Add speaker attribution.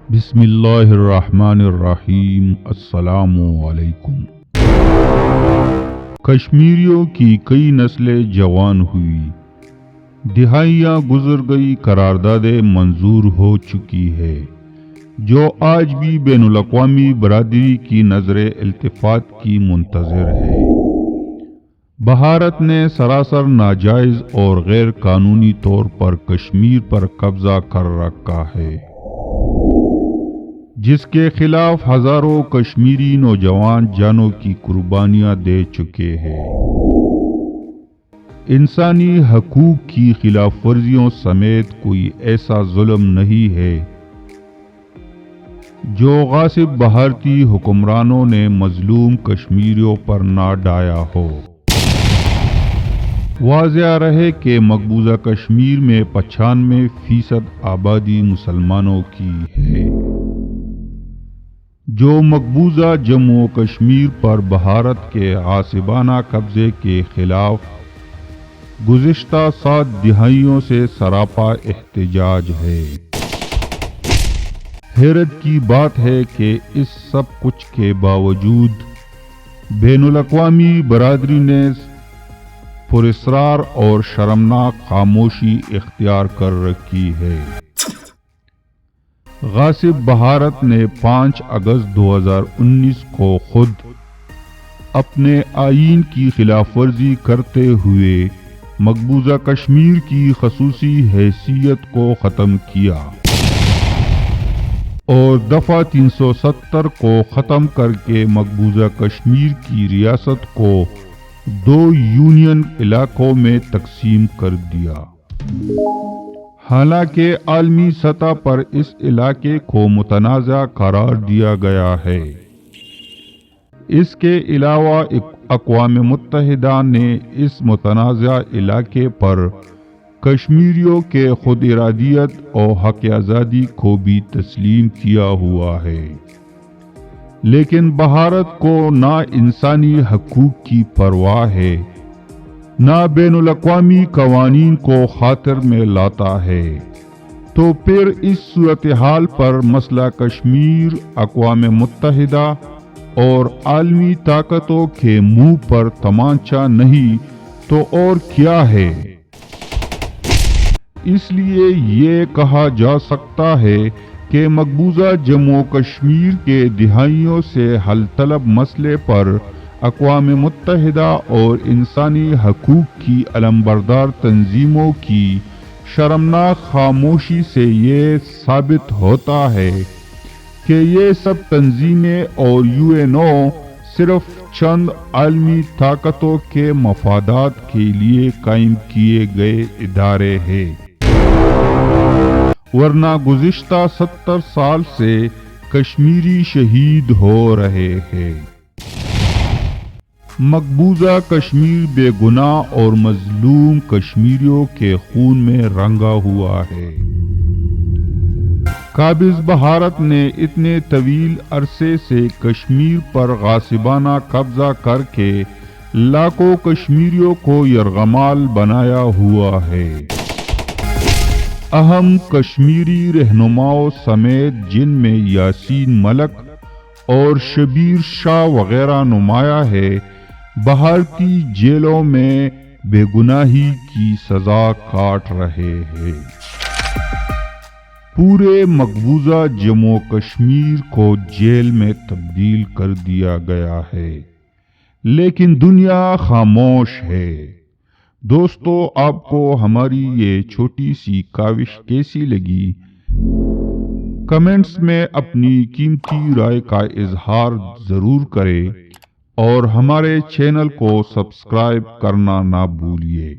Speaker 1: بسم اللہ الرحمن الرحیم۔ السلام علیکم۔ کشمیریوں کی کئی نسلیں جوان ہوئی، دہائیاں گزر گئی، قراردادیں منظور ہو چکی ہے، جو آج بھی بین الاقوامی برادری کی نظر التفات کی منتظر ہے۔ بھارت نے سراسر ناجائز اور غیر قانونی طور پر کشمیر پر قبضہ کر رکھا ہے، جس کے خلاف ہزاروں کشمیری نوجوان جانوں کی قربانیاں دے چکے ہیں۔ انسانی حقوق کی خلاف ورزیوں سمیت کوئی ایسا ظلم نہیں ہے جو غاصب بھارتی حکمرانوں نے مظلوم کشمیریوں پر نہ ڈھایا ہو۔ واضح رہے کہ مقبوضہ کشمیر میں 95% آبادی مسلمانوں کی ہے، جو مقبوضہ جموں و کشمیر پر بھارت کے غاصبانہ قبضے کے خلاف گزشتہ 7 دہائیوں سے سراپا احتجاج ہے۔ حیرت کی بات ہے کہ اس سب کچھ کے باوجود بین الاقوامی برادری نے پراسرار اور شرمناک خاموشی اختیار کر رکھی ہے۔ غاصب بھارت نے 5 اگست 2019 کو خود اپنے آئین کی خلاف ورزی کرتے ہوئے مقبوضہ کشمیر کی خصوصی حیثیت کو ختم کیا اور دفعہ 370 کو ختم کر کے مقبوضہ کشمیر کی ریاست کو 2 یونین علاقوں میں تقسیم کر دیا۔ حالانکہ عالمی سطح پر اس علاقے کو متنازع قرار دیا گیا ہے۔ اس کے علاوہ اقوام متحدہ نے اس متنازع علاقے پر کشمیریوں کے خود ارادیت اور حق آزادی کو بھی تسلیم کیا ہوا ہے، لیکن بھارت کو نہ انسانی حقوق کی پرواہ ہے، نہ بین الاقوامی قوانین کو خاطر میں لاتا ہے۔ تو پھر اس صورتحال پر مسئلہ کشمیر اقوام متحدہ اور عالمی طاقتوں کے منہ پر تمانچہ نہیں تو اور کیا ہے؟ اس لیے یہ کہا جا سکتا ہے کہ مقبوضہ جموں و کشمیر کے دہائیوں سے حل طلب مسئلے پر اقوام متحدہ اور انسانی حقوق کی علمبردار تنظیموں کی شرمناک خاموشی سے یہ ثابت ہوتا ہے کہ یہ سب تنظیمیں اور UN صرف چند عالمی طاقتوں کے مفادات کے لیے قائم کیے گئے ادارے ہیں، ورنہ گزشتہ 70 سال سے کشمیری شہید ہو رہے ہیں۔ مقبوضہ کشمیر بے گناہ اور مظلوم کشمیریوں کے خون میں رنگا ہوا ہے۔ قابض بھارت نے اتنے طویل عرصے سے کشمیر پر غاصبانہ قبضہ کر کے لاکھوں کشمیریوں کو یرغمال بنایا ہوا ہے۔ اہم کشمیری رہنماؤں سمیت جن میں یاسین ملک اور شبیر شاہ وغیرہ نمایاں ہے، بھارتی جیلوں میں بے گناہی کی سزا کاٹ رہے ہیں۔ پورے مقبوضہ جموں و کشمیر کو جیل میں تبدیل کر دیا گیا ہے، لیکن دنیا خاموش ہے۔ دوستو، آپ کو ہماری یہ چھوٹی سی کاوش کیسی لگی؟ کمنٹس میں اپنی قیمتی رائے کا اظہار ضرور کریں اور ہمارے چینل کو سبسکرائب کرنا نہ بھولیے۔